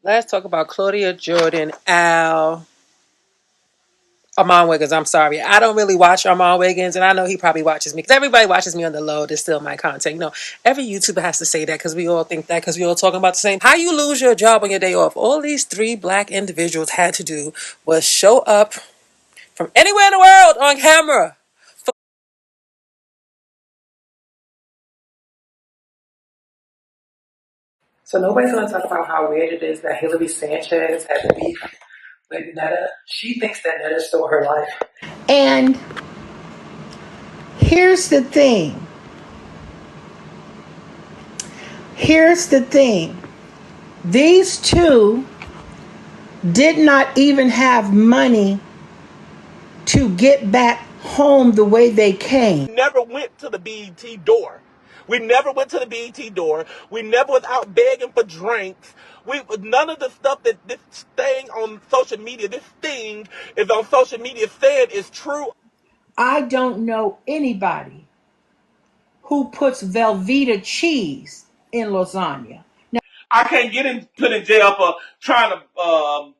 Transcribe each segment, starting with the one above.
Let's talk about Claudia Jordan, Armand Wiggins. I'm sorry. I don't really watch Armand Wiggins, and I know he probably watches me because everybody watches me on the low to steal my content. Every YouTuber has to say that because we all think that because we all talking about the same. How you lose your job on your day off? All these three black individuals had to do was show up from anywhere in the world on camera. So nobody's going to talk about how weird it is that Hillary Sanchez has beef with Netta. She thinks that Netta stole her life. And here's the thing. These two did not even have money to get back home the way they came. Never went to the BET door. We never went to the BET door. We never was out begging for drinks. None of the stuff that this thing on social media, this thing is on social media said is true. I don't know anybody who puts Velveeta cheese in lasagna. Now, I can't put in jail for trying to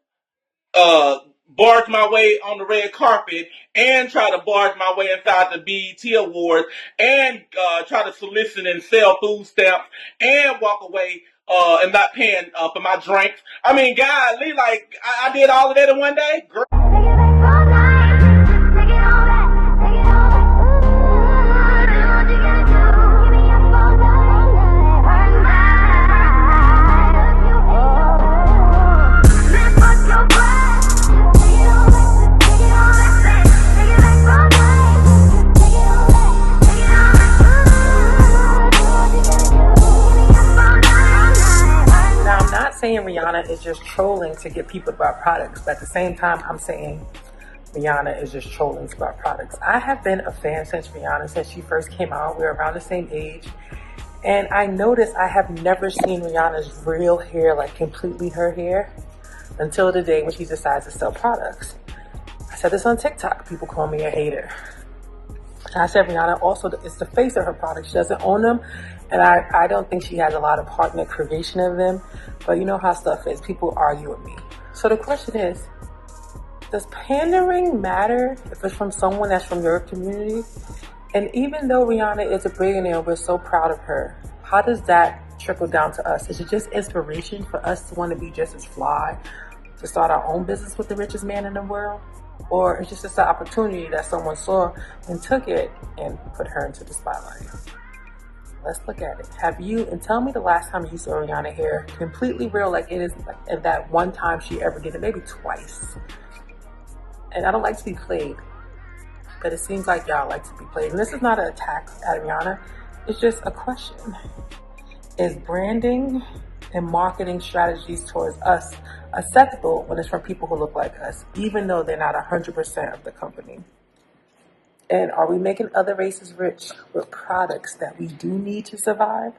barge my way on the red carpet and try to barge my way inside the BET Awards and try to solicit and sell food stamps and walk away and not paying for my drinks. I mean, golly, like I did all of that in one day. Girl. Saying Rihanna is just trolling to get people to buy products, but at the same time I'm saying Rihanna is just trolling to buy products. I have been a fan since Rihanna, since she first came out. We're around the same age, and I noticed I have never seen Rihanna's real hair, like completely her hair, until the day when she decides to sell products. I said this on TikTok. People call me a hater. I said Rihanna also is the face of her products. She doesn't own them, and I don't think she has a lot of part in the creation of them. But you know how stuff is. People argue with me. So the question is, does pandering matter if it's from someone that's from your community? And even though Rihanna is a billionaire, we're so proud of her, how does that trickle down to us? Is it just inspiration for us to want to be just as fly, to start our own business with the richest man in the world? Or it's just an opportunity that someone saw and took it and put her into the spotlight? Let's look at it. And tell me the last time you saw Rihanna hair completely real, like it is, like, and that one time she ever did it, maybe twice. And I don't like to be played, but it seems like y'all like to be played. And this is not an attack at Rihanna. It's just a question. Is branding and marketing strategies towards us acceptable when it's from people who look like us, even though they're not 100% of the company? And are we making other races rich with products that we do need to survive?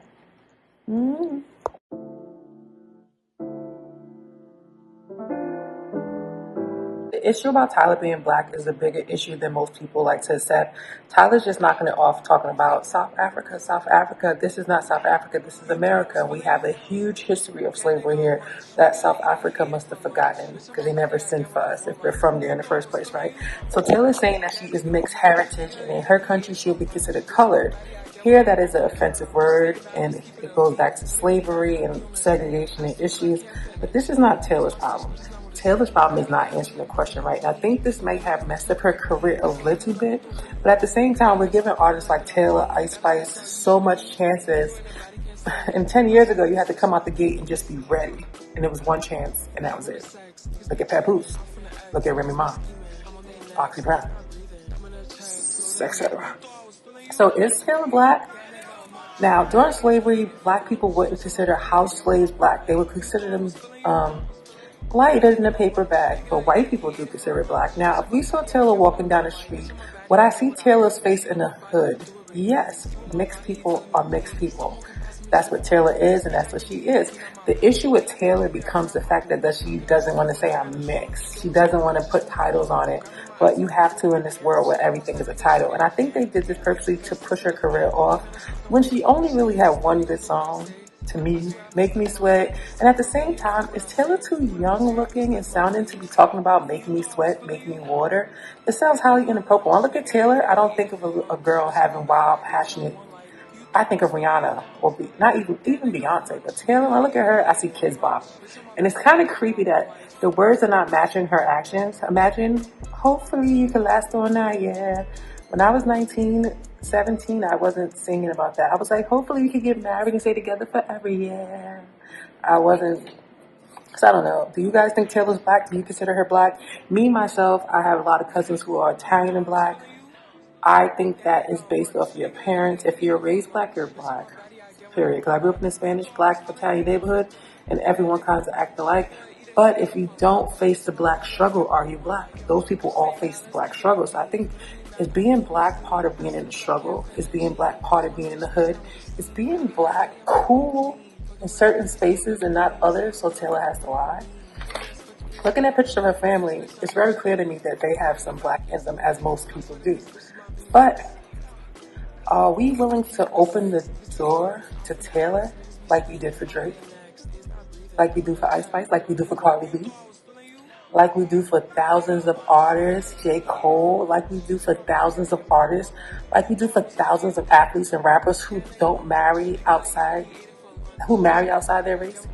The issue about Tyla being black is a bigger issue than most people like to accept. Tyla's just knocking it off talking about South Africa. South Africa, this is not South Africa, this is America. We have a huge history of slavery here that South Africa must have forgotten because they never sent for us if we're from there in the first place, right? So Taylor's saying that she is mixed heritage and in her country she'll be considered colored. Here, that is an offensive word, and it goes back to slavery and segregation and issues. But this is not Taylor's problem. Taylor's problem is not answering the question right. And I think this may have messed up her career a little bit, but at the same time, we're giving artists like Taylor, Ice Spice so much chances. And 10 years ago, you had to come out the gate and just be ready. And it was one chance, and that was it. Look at Papoose. Look at Remy Ma. Foxy Brown. Etc. So is Taylor black? Now, during slavery, black people wouldn't consider house slaves black. They would consider them lighted in a paper bag, but white people do consider it black. Now, if we saw Taylor walking down the street, would I see Taylor's face in the hood? Yes, mixed people are mixed people. That's what Taylor is, and that's what she is. The issue with Taylor becomes the fact that she doesn't want to say I'm mixed. She doesn't want to put titles on it, but you have to in this world where everything is a title. And I think they did this purposely to push her career off when she only really had one good song. to me, make me sweat. And at the same time, is Taylor too young looking and sounding to be talking about make me sweat, make me water? It sounds highly inappropriate. When I look at Taylor, I don't think of a girl having wild, passionate. I think of Rihanna, or not even Beyonce, but Taylor. When I look at her, I see Kids Bop, and it's kind of creepy that the words are not matching her actions. Imagine, hopefully you can last all night, yeah. When I was 19, 17, I wasn't singing about that. I was like, hopefully you could get married and stay together forever, yeah. I wasn't. So I don't know. Do you guys think Taylor's black? Do you consider her black? Me, myself, I have a lot of cousins who are Italian and black. I think that is based off your parents. If you're raised black, you're black. Period. Because I grew up in a Spanish, black, Italian neighborhood, and everyone kind of act alike. But if you don't face the black struggle, are you black? Those people all face the black struggle. So I think, is being black part of being in the struggle? Is being black part of being in the hood? Is being black cool in certain spaces and not others? So Taylor has to lie. Looking at pictures of her family, it's very clear to me that they have some black in them, as most people do. But are we willing to open the door to Taylor like we did for Drake? Like we do for Ice Spice? Like we do for Cardi B? Like we do for thousands of artists, J. Cole? Like we do for thousands of artists? Like we do for thousands of athletes and rappers who marry outside their race?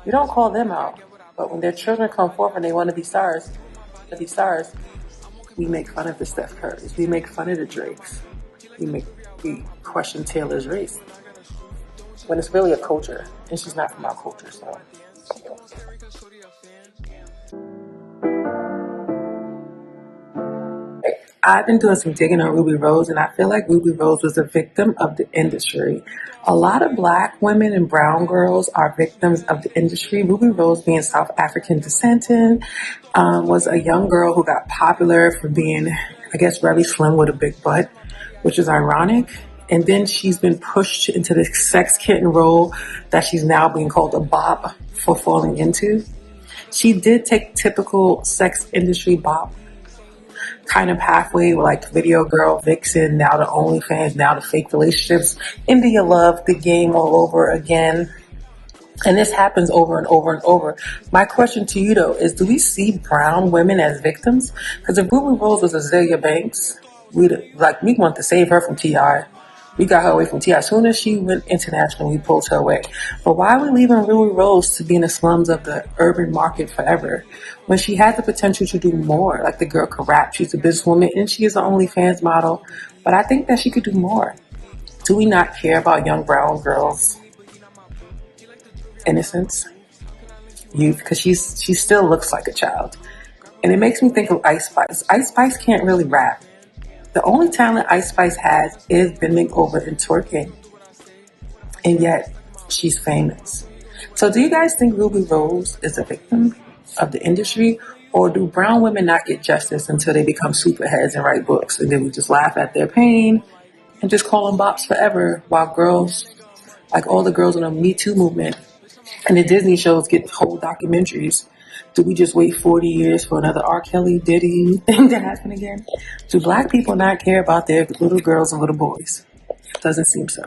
You don't call them out. But when their children come forth and they want to be stars, we make fun of the Steph Currys. We make fun of the Drakes. We question Taylor's race. When it's really a culture. And she's not from our culture, so. I've been doing some digging on Ruby Rose, and I feel like Ruby Rose was a victim of the industry. A lot of black women and brown girls are victims of the industry. Ruby Rose, being South African descent, was a young girl who got popular for being, I guess, very slim with a big butt, which is ironic. And then she's been pushed into the sex kitten role that she's now being called a bop for falling into. She did take typical sex industry bop kind of pathway with like video girl, vixen, now the OnlyFans, now the fake relationships, India love, the game all over again. And this happens over and over and over. My question to you though is, do we see brown women as victims? Because if Ruby Rose was Azealia Banks, we want to save her from T.I. We got her away from T.I. As soon as she went international, we pulled her away. But why are we leaving Ruby Rose to be in the slums of the urban market forever when she has the potential to do more? Like, the girl could rap, she's a businesswoman, and she is an OnlyFans model. But I think that she could do more. Do we not care about young brown girls' innocence, youth? Because she still looks like a child. And it makes me think of Ice Spice. Ice Spice can't really rap. The only talent Ice Spice has is bending over and twerking. And yet, she's famous. So do you guys think Ruby Rose is a victim of the industry? Or do brown women not get justice until they become superheads and write books? And then we just laugh at their pain and just call them bops forever, while girls, like all the girls in the Me Too movement and the Disney shows, get whole documentaries. Do we just wait 40 years for another R. Kelly, Diddy thing to happen again? Do black people not care about their little girls and little boys? Doesn't seem so.